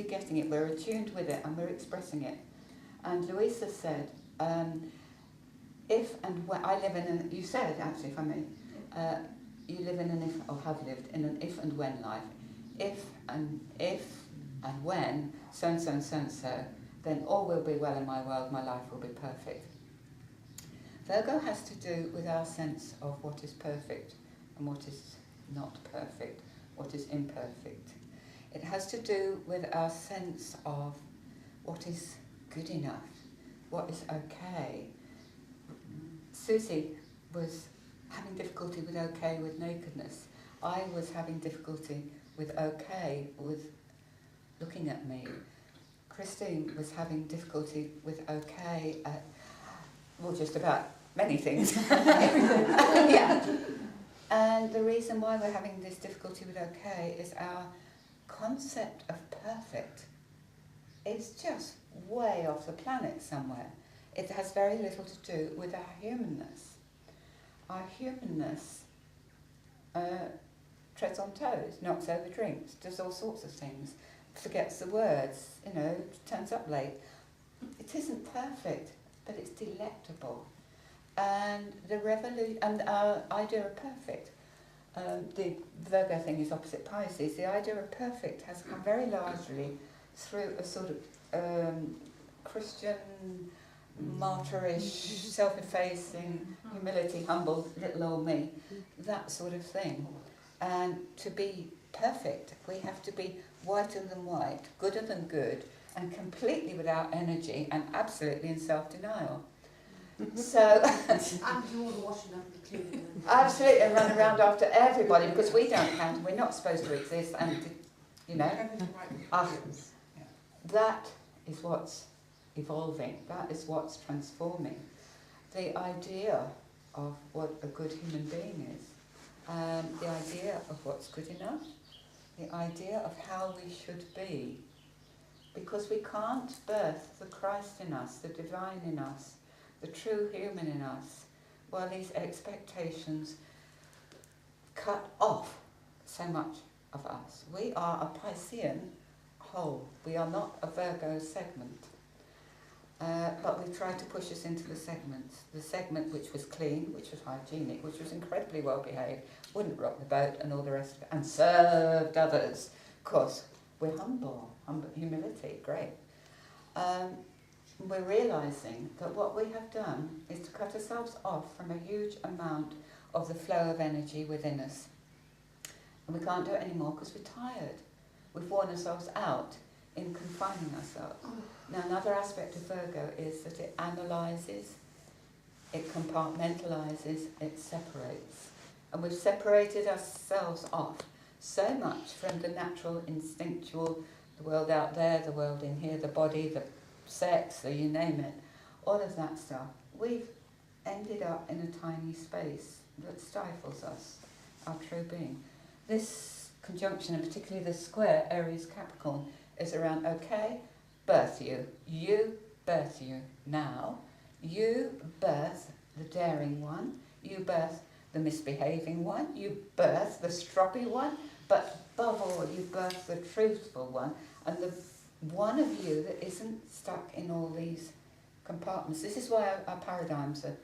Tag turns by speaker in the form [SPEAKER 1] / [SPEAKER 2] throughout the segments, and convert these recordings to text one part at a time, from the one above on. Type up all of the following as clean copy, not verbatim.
[SPEAKER 1] actually getting it, we're attuned with it and we're expressing it. And Louisa said, if and when, I live in an, you said actually, if I may, you live in an if, or have lived in an if and when life. If and when, so and so and so and so, then all will be well in my world, my life will be perfect. Virgo has to do with our sense of what is perfect and what is not perfect, what is imperfect. It has to do with our sense of what is good enough, what is okay. Susie was having difficulty with okay with nakedness. I was having difficulty with okay with looking at me. Christine was having difficulty with okay at, well, just about many things. Yeah. And the reason why we're having this difficulty with okay is our concept of perfect is just way off the planet somewhere. It has very little to do with our humanness. Our humanness treads on toes, knocks over drinks, does all sorts of things, forgets the words, turns up late. It isn't perfect, but it's delectable. And the revolution, and our idea of perfect, the Virgo thing is opposite Pisces. The idea of perfect has come very largely through a sort of Christian, martyrish, self-effacing, humility, humble, little old me, that sort of thing. And to be perfect, we have to be whiter than white, gooder than good, and completely without energy and absolutely in self-denial. So
[SPEAKER 2] And do all the washing up and cleaning.
[SPEAKER 1] absolutely, and run around after everybody because we don't count, we're not supposed to exist, and that is what's evolving, that is what's transforming. The idea of what a good human being is, the idea of what's good enough, the idea of how we should be, because we can't birth the Christ in us, the divine in us, the true human in us, while these expectations cut off so much of us. We are a Piscean whole. We are not a Virgo segment. But we tried to push us into the segments. The segment which was clean, which was hygienic, which was incredibly well behaved, wouldn't rock the boat and all the rest of it, and served others. Of course, we're humble, humility, great. We're realising that what we have done is to cut ourselves off from a huge amount of the flow of energy within us. And we can't do it anymore because we're tired. We've worn ourselves out in confining ourselves. Now, another aspect of Virgo is that it analyses, it compartmentalises, it separates. And we've separated ourselves off so much from the natural, instinctual, the world out there, the world in here, the body, the sex, you name it, all of that stuff. We've ended up in a tiny space that stifles us, our true being. This conjunction, and particularly the square Aries Capricorn, is around, okay, birth you. You birth you now. You birth the daring one. You birth the misbehaving one. You birth the stroppy one. But above all, you birth the truthful one. And the one of you that isn't stuck in all these compartments. This is why our paradigms are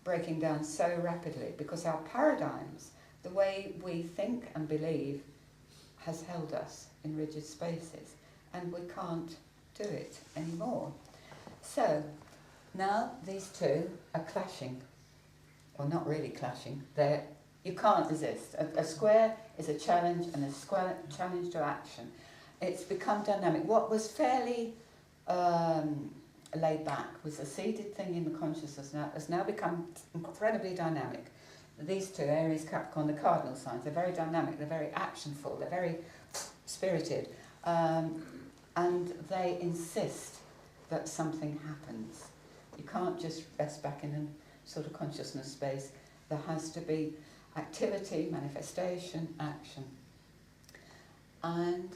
[SPEAKER 1] breaking down so rapidly, because our paradigms, the way we think and believe, has held us in rigid spaces, and we can't do it anymore. So now these two are clashing. Well, not really clashing. You can't resist. A square is a challenge, and a square challenge to action. It's become dynamic. What was fairly laid back, was a seeded thing in the consciousness, now has now become incredibly dynamic. These two, Aries, Capricorn, the cardinal signs, they're very dynamic, they're very actionful, they're very spirited, and they insist that something happens. You can't just rest back in a sort of consciousness space. There has to be activity, manifestation, action. And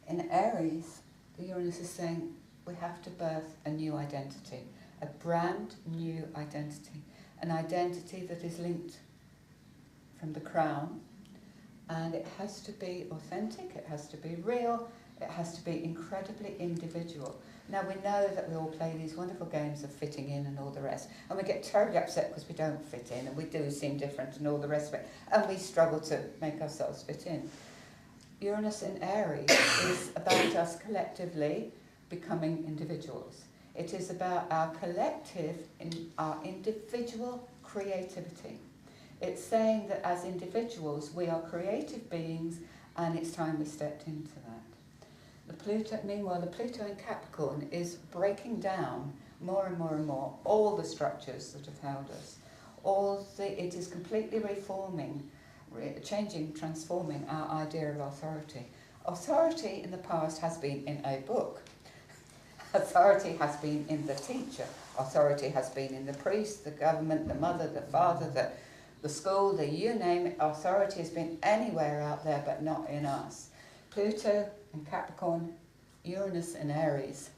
[SPEAKER 1] in Aries, the Uranus is saying we have to birth a new identity, a brand new identity, an identity that is linked from the crown, and it has to be authentic, it has to be real, It has to be incredibly individual. Now we know that we all play these wonderful games of fitting in and all the rest, and we get terribly upset because we don't fit in, and we do seem different and all the rest of it, and we struggle to make ourselves fit in. Uranus in Aries is about us collectively becoming individuals. It is about our collective, our individual creativity. It's saying that as individuals we are creative beings, and it's time we stepped into that. Meanwhile, the Pluto in Capricorn is breaking down more and more and more all the structures that have held us. It is completely reforming, transforming our idea of authority. Authority in the past has been in a book. Authority has been in the teacher. Authority has been in the priest, the government, the mother, the father, the school, you name it. Authority has been anywhere out there, but not in us. Pluto in Capricorn, Uranus in Aries.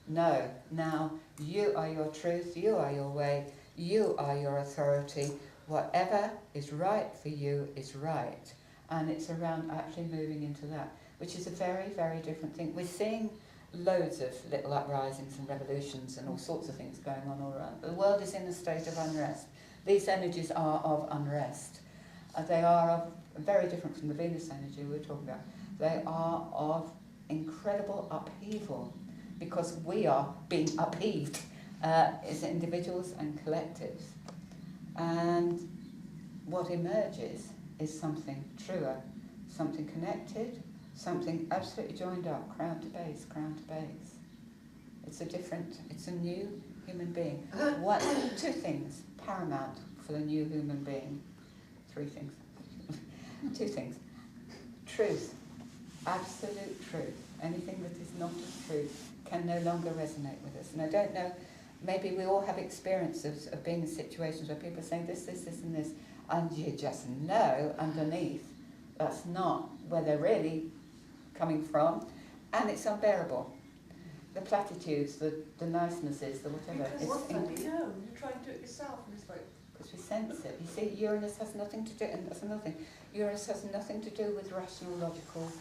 [SPEAKER 1] No, now you are your truth, you are your way, you are your authority. Whatever is right for you is right. And it's around actually moving into that, which is a very, very different thing. We're seeing loads of little uprisings and revolutions and all sorts of things going on all around. The world is in a state of unrest. These energies are of unrest. They are very different from the Venus energy we were talking about. They are of incredible upheaval because we are being upheaved as individuals and collectives. And what emerges is something truer, something connected, something absolutely joined up, crown to base, crown to base. It's a new human being. Two things paramount for the new human being. Three things. Two things. Truth. Absolute truth. Anything that is not of truth can no longer resonate with us. And I don't know, maybe we all have experiences of being in situations where people are saying this, and this, and you just know underneath that's not where they're really coming from, and it's unbearable. The platitudes, the nicenesses, the whatever.
[SPEAKER 2] Because what's that? No, you're trying to do it yourself, and it's like...
[SPEAKER 1] Because we sense it. You see, Uranus has nothing to do, and that's another thing. Uranus has nothing to do with rational, logical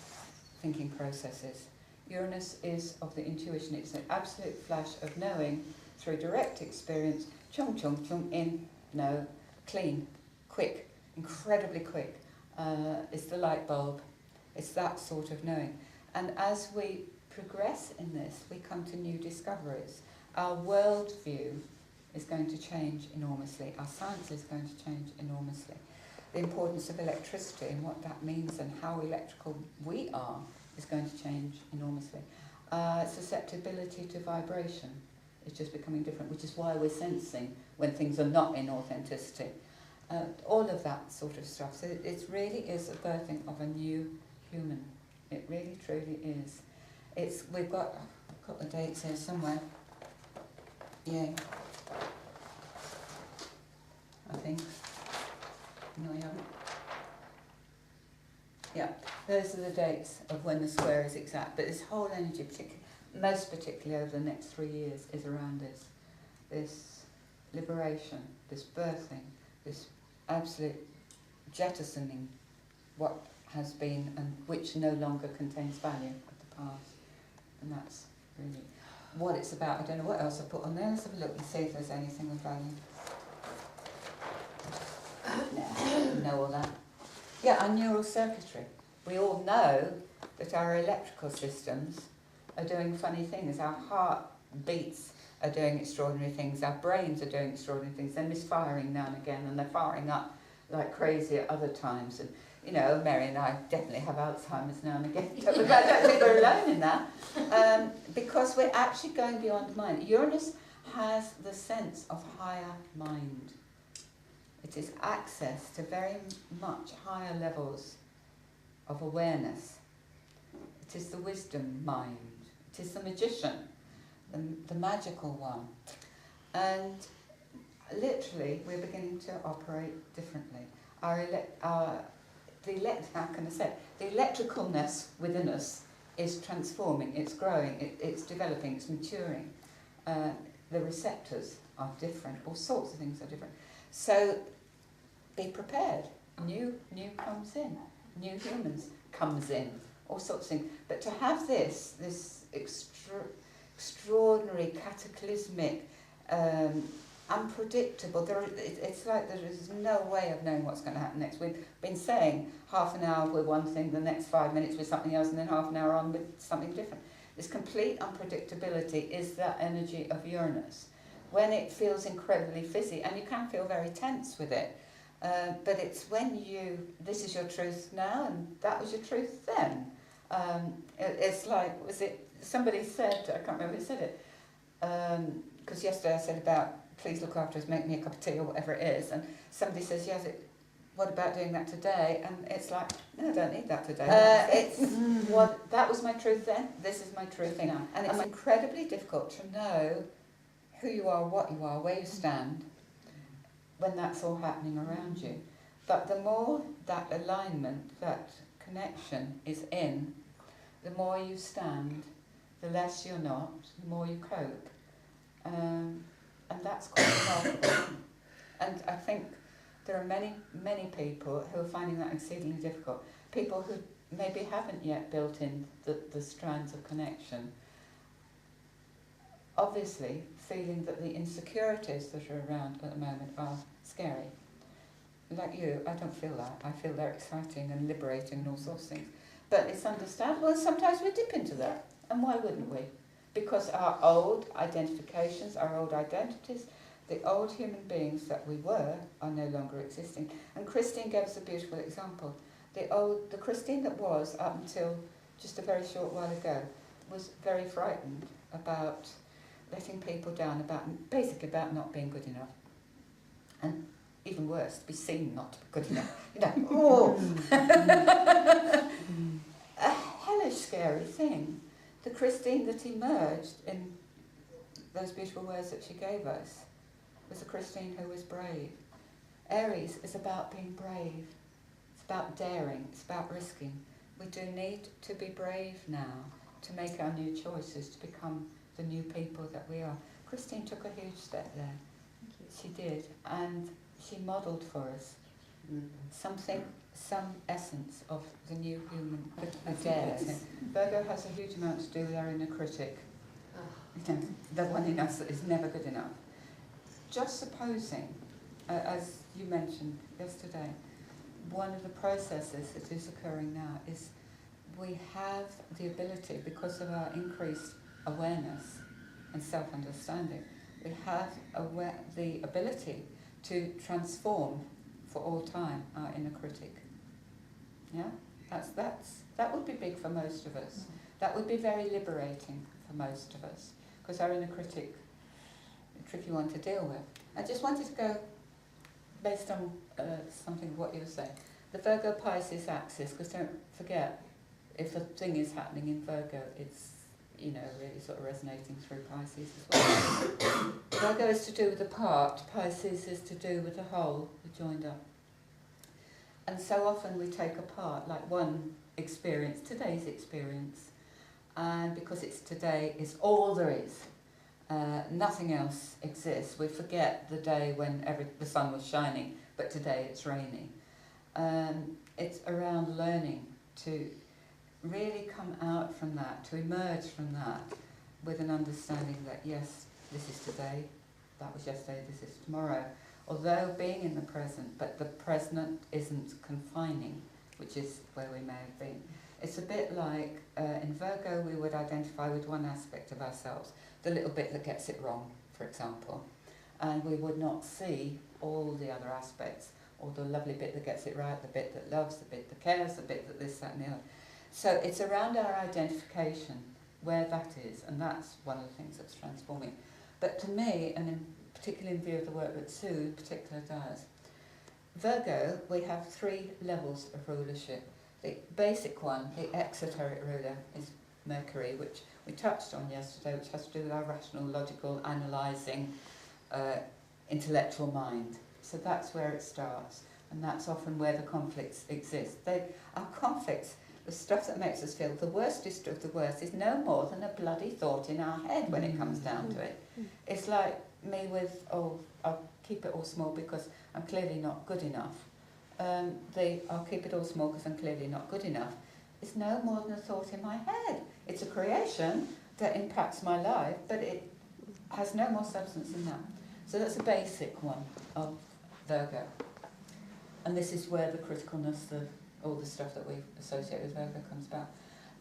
[SPEAKER 1] thinking processes. Uranus is of the intuition. It's an absolute flash of knowing through direct experience, chung, chung, chung, in, no, clean, quick, incredibly quick. It's the light bulb. It's that sort of knowing. And as we progress in this, we come to new discoveries. Our worldview is going to change enormously. Our science is going to change enormously. The importance of electricity and what that means and how electrical we are is going to change enormously. Susceptibility to vibration is just becoming different, which is why we're sensing when things are not in authenticity. All of that sort of stuff. So it really is a birthing of a new human. It really, truly is. We've got the dates here somewhere. Yeah. I think. No, you haven't. Yeah, those are the dates of when the square is exact. But this whole energy, most particularly over the next 3 years, is around this liberation, this birthing, this absolute jettisoning what has been and which no longer contains value of the past. And that's really what it's about. I don't know what else I put on there. Let's have a look and see if there's anything of value. No, know all that. Yeah, our neural circuitry. We all know that our electrical systems are doing funny things. Our heart beats are doing extraordinary things. Our brains are doing extraordinary things. They're misfiring now and again, and they're firing up like crazy at other times. And you know, Mary and I definitely have Alzheimer's now and again. I don't think we're alone in that, because we're actually going beyond mind. Uranus has the sense of higher mind. It is access to very much higher levels of awareness. It is the wisdom mind. It is the magician, the magical one. And literally, we're beginning to operate differently. The electricalness within us is transforming, it's growing, it's developing, it's maturing. The receptors are different, all sorts of things are different. So be prepared. New comes in. New humans comes in. all sorts of things. But to have this extraordinary, cataclysmic, unpredictable, it's like there is no way of knowing what's going to happen next. We've been saying half an hour with one thing, the next 5 minutes with something else, and then half an hour on with something different. This complete unpredictability is that energy of Uranus. When it feels incredibly fizzy, and you can feel very tense with it, but it's when this is your truth now, and that was your truth then. It's like, somebody said, I can't remember who said it, because yesterday I said about, please look after us, make me a cup of tea or whatever it is, and somebody says, yes, what about doing that today? And it's like, no, I don't need that today. That was my truth then, this is my truth now. And it's incredibly difficult to know who you are, what you are, where you stand, when that's all happening around you. But the more that alignment, that connection is in, the more you stand, the less you're not, the more you cope. And that's quite remarkable. And I think there are many, many people who are finding that exceedingly difficult. People who maybe haven't yet built in the strands of connection. Obviously, feeling that the insecurities that are around at the moment are scary. Like you, I don't feel that. I feel they're exciting and liberating and all sorts of things. But it's understandable, and sometimes we dip into that. And why wouldn't we? Because our old identifications, our old identities, the old human beings that we were are no longer existing. And Christine gave us a beautiful example. The Christine that was, up until just a very short while ago, was very frightened about letting people down, basically about not being good enough. And even worse, to be seen not to be good enough. A hellish scary thing. The Christine that emerged in those beautiful words that she gave us was a Christine who was brave. Aries is about being brave. It's about daring. It's about risking. We do need to be brave now to make our new choices, to become the new people that we are. Christine took a huge step there. She did, and she modelled for us some essence of the new human. A dare. Virgo has a huge amount to do with our inner critic. The one in us that is never good enough. Just supposing, as you mentioned yesterday, one of the processes that is occurring now is we have the ability, because of our increased awareness and self-understanding, we have the ability to transform for all time our inner critic. Yeah, that would be big for most of us. That would be very liberating for most of us, because our inner critic, a tricky one to deal with. I just wanted to go based on something of what you were saying. The Virgo-Pisces axis, because don't forget, if a thing is happening in Virgo, it's really sort of resonating through Pisces as well. Virgo is to do with the part, Pisces is to do with the whole, the joined up. And so often we take apart, like one experience, today's experience, and because it's today, is all there is. Nothing else exists. We forget the day when the sun was shining, but today it's raining. It's around learning to really come out from that, to emerge from that with an understanding that yes, this is today, that was yesterday, this is tomorrow. Although being in the present, but the present isn't confining, which is where we may have been. It's a bit like in Virgo we would identify with one aspect of ourselves, the little bit that gets it wrong, for example, and we would not see all the other aspects, or the lovely bit that gets it right, the bit that loves, the bit that cares, the bit that this, that and the other. So it's around our identification where that is, and that's one of the things that's transforming. But to me, and particularly in view of the work that Sue in particular does, Virgo, we have 3 levels of rulership. The basic one, the exoteric ruler, is Mercury, which we touched on yesterday, which has to do with our rational, logical, analysing, intellectual mind. So that's where it starts, and that's often where the conflicts exist. Our conflicts, the stuff that makes us feel the worstest of the worst, is no more than a bloody thought in our head when it comes down to it. It's like me with, I'll keep it all small because I'm clearly not good enough. I'll keep it all small because I'm clearly not good enough. is no more than a thought in my head. It's a creation that impacts my life, but it has no more substance than that. So that's a basic one of Virgo. And this is where the criticalness, all the stuff that we associate with Virgo comes about.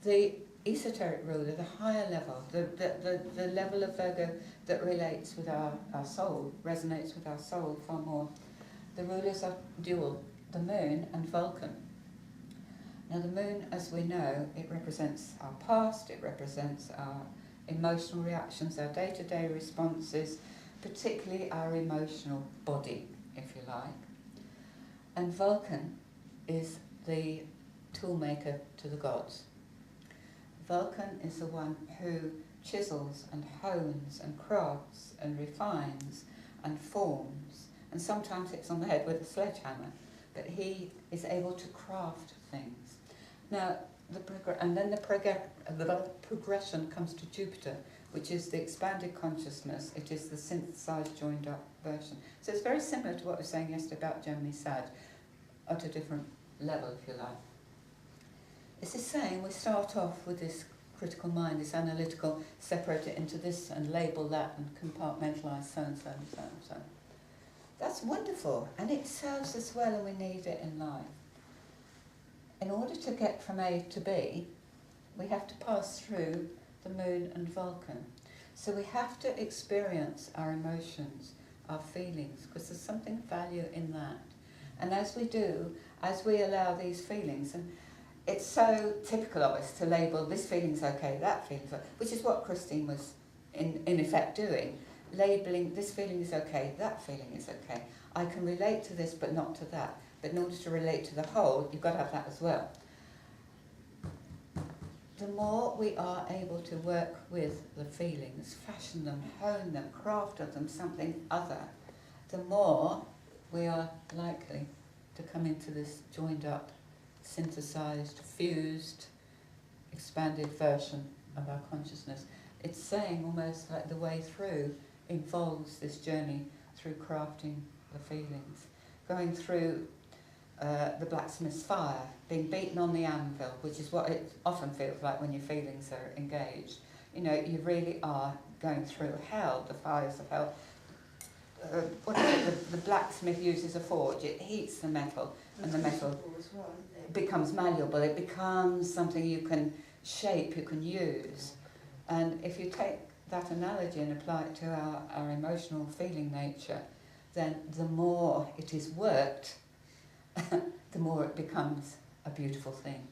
[SPEAKER 1] The esoteric ruler, the higher level, the level of Virgo that relates with our soul, resonates with our soul far more. The rulers are dual, the moon and Vulcan. Now the moon, as we know, it represents our past, it represents our emotional reactions, our day-to-day responses, particularly our emotional body, if you like. And Vulcan is the toolmaker to the gods. Vulcan is the one who chisels and hones and crafts and refines and forms, and sometimes hits on the head with a sledgehammer, but he is able to craft things. Now, the progression comes to Jupiter, which is the expanded consciousness. It is the synthesized, joined up version. So it's very similar to what I was saying yesterday about Gemini Sag, at a different level, if you like. It's the same. We start off with this critical mind, this analytical, separate it into this and label that and compartmentalise so and so and so and so. That's wonderful, and it serves us well, and we need it in life. In order to get from A to B, we have to pass through the moon and Vulcan. So we have to experience our emotions, our feelings, because there's something of value in that. And as we do, as we allow these feelings, and it's so typical of us to label this feeling's okay, that feeling's okay, which is what Christine was in effect doing, labelling this feeling is okay, that feeling is okay. I can relate to this but not to that. But in order to relate to the whole, you've got to have that as well. The more we are able to work with the feelings, fashion them, hone them, craft of them something other, the more we are likely to come into this joined up, synthesized, fused, expanded version of our consciousness. It's saying almost like the way through involves this journey through crafting the feelings, going through the blacksmith's fire, being beaten on the anvil, which is what it often feels like when your feelings are engaged. You know, you really are going through hell, the fires of hell. The blacksmith uses a forge, it heats the metal, and the metal becomes malleable, it becomes something you can shape, you can use. And if you take that analogy and apply it to our emotional feeling nature, then the more it is worked, the more it becomes a beautiful thing.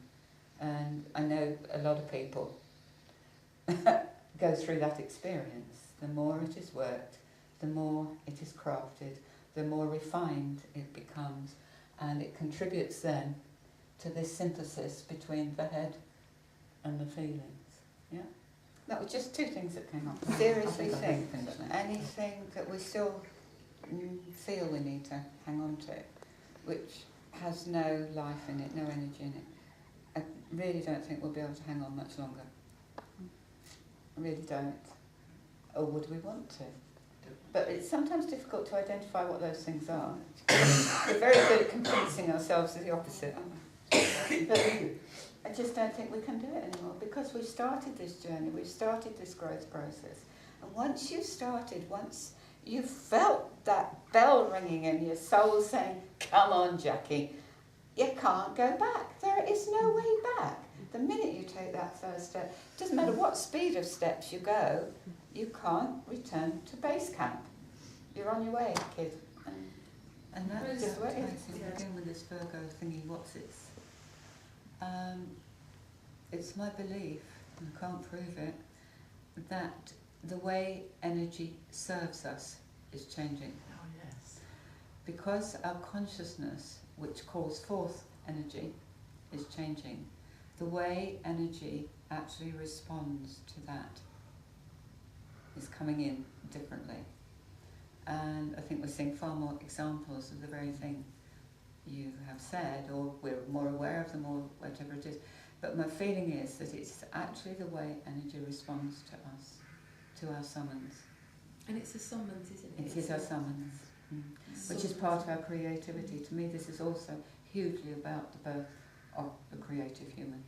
[SPEAKER 1] And I know a lot of people go through that experience. The more it is worked, the more it is crafted, the more refined it becomes, and it contributes then to this synthesis between the head and the feelings. Yeah? That was just two things that came up. Seriously think, anything that we still feel we need to hang on to, which has no life in it, no energy in it, I really don't think we'll be able to hang on much longer. I really don't. Or would we want to? But it's sometimes difficult to identify what those things are. We're very good at convincing ourselves of the opposite, aren't we? But I just don't think we can do it anymore, because we've started this journey, we've started this growth process. And once you've started, once you've felt that bell ringing in your soul saying, come on, Jackie, you can't go back. There is no way back. The minute you take that first step, it doesn't matter what speed of steps you go, you can't return to base camp. You're on your way, kid. And that's just what it is. To begin with this Virgo thingy, what's its? It's my belief, and I can't prove it, that the way energy serves us is changing.
[SPEAKER 2] Oh, yes.
[SPEAKER 1] Because our consciousness, which calls forth energy, is changing. The way energy actually responds to that is coming in differently. And I think we're seeing far more examples of the very thing you have said, or we're more aware of them, or whatever it is. But my feeling is that it's actually the way energy responds to us, to our summons.
[SPEAKER 3] And it's a summons, isn't it?
[SPEAKER 1] It is our summons, which is part of our creativity. To me, this is also hugely about the birth of the creative human.